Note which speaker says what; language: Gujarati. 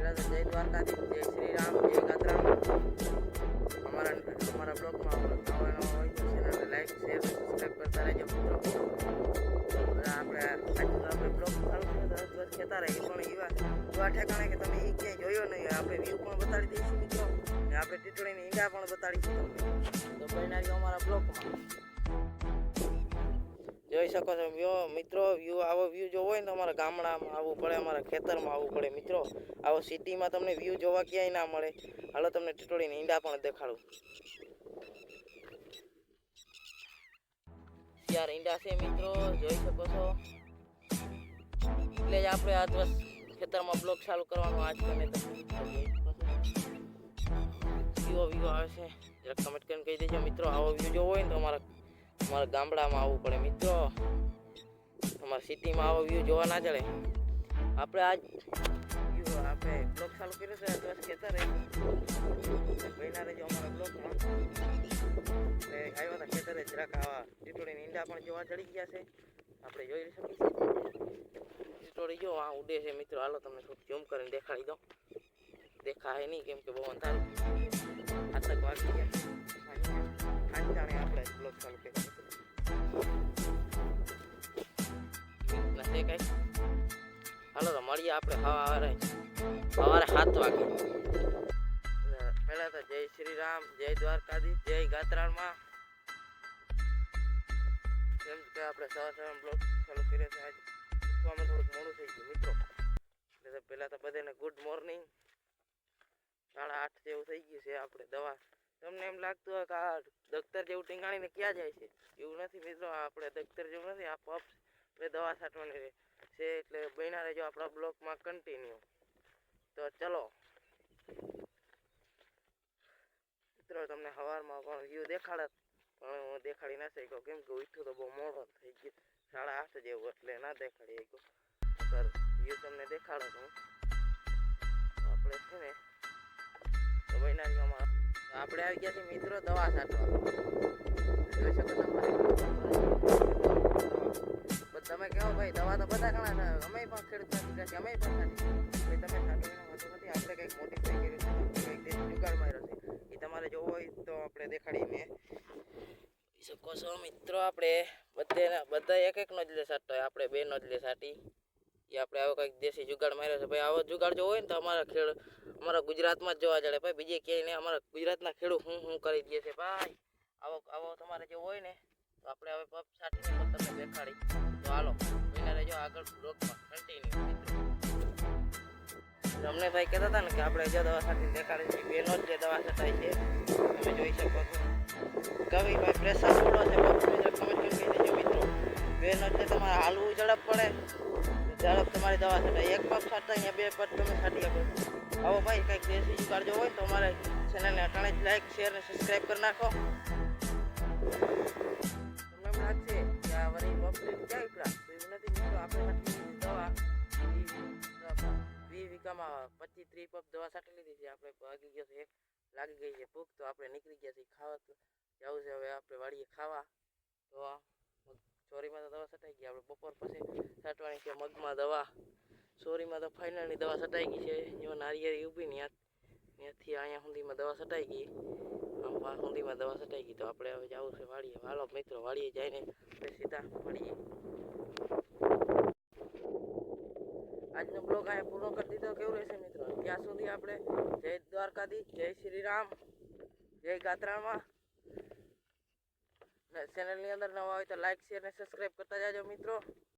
Speaker 1: પહેલાં તો જય દ્વારકાધીશ, જય શ્રી રામ, જય ગાત્રામ. અમારા બ્લોગમાં નવા હોય તો ચેનલને લાઈક શેર સબસ્ક્રાઈબ કરતા રહેજો મિત્રો. આપણે આપણે બ્લોગ ચાલુ થયો તો દિવસ કહેતા રહીએ પણ એવા ઠેકાણે કે તમે એ ક્યાંય જોયો નહીં. આપણે વ્યૂ પણ બતાડી દઈશું મિત્રો ને આપણે ટીટોળીની ઈંડા પણ બતાડીશું તમને. તો બનાવી અમારા બ્લોગમાં જોઈ શકો છો મિત્રો. આવો વ્યૂ જોવો હોય ને તો અમારા ગામડામાં આવવું પડે, અમારા ખેતરમાં આવવું પડે મિત્રો. આવો સિટીમાં તમને વ્યૂ જોવા ક્યાંય ના મળે. હાલો તમને ટીટોળીની ઈંડા પણ દેખાડું. યાર ઈંડા છે મિત્રો, જોઈ શકો છો. એટલે જ આપણે આ દિવસ ખેતરમાં બ્લોગ ચાલુ કરવાનો આજ તમે વ્યૂ આવે છે જરાક કમેન્ટ કરીને કહી દેજો મિત્રો. આવો વ્યૂ જોવો હોય ને તો અમારા ગામડામાં આવવું પડે મિત્રો. અમારા સિટીમાં આવો વ્યૂ જોવા ના ચડે. આપણે આજ આપણે બ્લોગ ચાલુ કર્યો છે દિવસ ખેતર બહેના રહેજો અમારા બ્લોગમાં. એટલે આવ્યા હતા ખેતરે જરાક આવા ટીટોળીની ઈંડા પણ જોવા ચડી ગયા છે. આપણે જોઈ શકીએ છીએ ટીટોળી જો આ ઉડે છે મિત્રો. હાલો તમને થોડું ઝૂમ કરીને દેખાડી દો. દેખાય નહીં કેમ કે બહુ અંધારું આતક વાગી ગયા. ખાંચાણે આપણે બ્લોગ ચાલુ કર્યો કઈ. હાલો તો મળીએ આપણે સવારે 7 વાગે. પહેલા તો જય શ્રી રામ, જય દ્વારકાધીશ, જય ગાત્રાળમાં. કેમ કે આપણે સવાર બ્લોગ ચાલુ કર્યો છે. આજ ઉઠવામાં થોડુંક મોડું થઈ ગયું મિત્રો. એટલે પહેલાં તો બધાને ગુડ મોર્નિંગ. 8:30 જેવું થઈ ગયું છે. આપણે દવા તમને એમ લાગતું હોય કે આ દફતર જેવું ટીંગાણીને ક્યાં જાય છે, એવું નથી મિત્રો. આપણે દફતર જેવું નથી, આ પપ એટલે દવા છાંટવાની રહે છે. એટલે બન્યા રહેજો આપણા બ્લોગમાં કન્ટિન્યુ. તો ચલો મિત્રો, તમને સવારમાં પણ વ્યૂ દેખાડે પણ હું દેખાડી ના શક્યો કેમ કે ઉઠ્યું તો બહુ મોડો થઈ ગયો. 8:30 જેવું એટલે ના દેખાડી શક્યો. વ્યૂ તમને દેખાડો તો આપણે છે ને તો બન્યા અમારા આપણે આવી ગયા છીએ મિત્રો દવા છાંટવા. જોઈ શકો તમે કહો ભાઈ દવા તો બધા ઘણા અમે પણ ખેડૂત નથી, અમે પણ છાંટી. તમે છાંટો એનો વાંધો નથી. આપણે કંઈક મોટીફાઈ કર્યું છે, કંઈક દેશી જુગાડ માર્યો છે. એ તમારે જોવો હોય તો આપણે દેખાડીને શકો છો મિત્રો. આપણે બધા એક નોજલે છાંટતો હોય, આપણે 2 નોજલે છાંટી. એ આપણે આવો કંઈક દેશી જુગાડ માર્યો છે ભાઈ. આવો જુગાડ જોવો હોય ને તો અમારા ગુજરાતમાં જ જોવા જડે ભાઈ, બીજે ક્યાંય નહીં. અમારા ગુજરાતના ખેડૂત હું કરી દે છે ભાઈ. આવો તમારે જેવો હોય ને તો આપણે હવે પપ છાંટીને પણ તમને દેખાડી. તો હાલો બન્યા રહેજો આગળ બ્લોગમાં કન્ટિન્યુ મિત્રો. અમને ભાઈ કહેતા હતા ને કે આપણે જો દવા છાંટીને દેખાડી છે. 2 નોજ જે દવા છટાઈ છે તમે જોઈ શકો છો. કવિ ભાઈ પ્રેશર થોડો છે પપ કમેન્ટ કરી દેજો મિત્રો. 2 નોજ તમારે હાલવું ઝડપ પડે, ઝડપ તમારી દવા છટાય. એક પપ છાંટાય અહીંયા 2 પપ તમે છાંટી શકો. આવો ભાઈ કંઈક દેશી જુગાડ જો હોય તો અમારે ચેનલને અટાણે જ લાઈક શેર અને સબસ્ક્રાઈબ કરી નાખો. તમને એમ લાગશે કે આ વળી પપ ક્યાં ઉપરા તો એવું નથી મિત્રો. આપણે છાંટી દવા 20 વીઘામાં 25-30 પપ દવા છાંટી લીધી છે. આપણે ભાગી ગયો છે, લાગી ગઈ છે ભૂખ તો આપણે નીકળી ગયા છીએ ખાવા. તો જવું છે હવે આપણે વાડીએ ખાવા. તો ચોરીમાં તો દવા છટાઈ ગઈ. આપણે બપોર પછી છાંટવાની છે મગમાં દવા. સોરીમાં તો ફાઇનલની દવા છટાઈ ગઈ છે. જો નારિયેળી ઊભી ત્યાંથી અહીંયા સુધીમાં દવા છટાઈ ગઈ. આમ સુધીમાં દવા છટાઈ ગઈ. તો આપણે હવે જવું છે વાડીએ. હાલો મિત્રો વાડીએ જઈને સીધા મળીએ. આજનો બ્લોગ અહીંયા પૂરો કરી દીધો. કેવું રહેશે મિત્રો? ત્યાં સુધી આપણે જય દ્વારકાધીશ, જય શ્રી રામ, જય ગાત્રામાં. ચેનલની અંદર નવા હોય તો લાઈક શેર અને સબસ્ક્રાઈબ કરતા જાજો મિત્રો.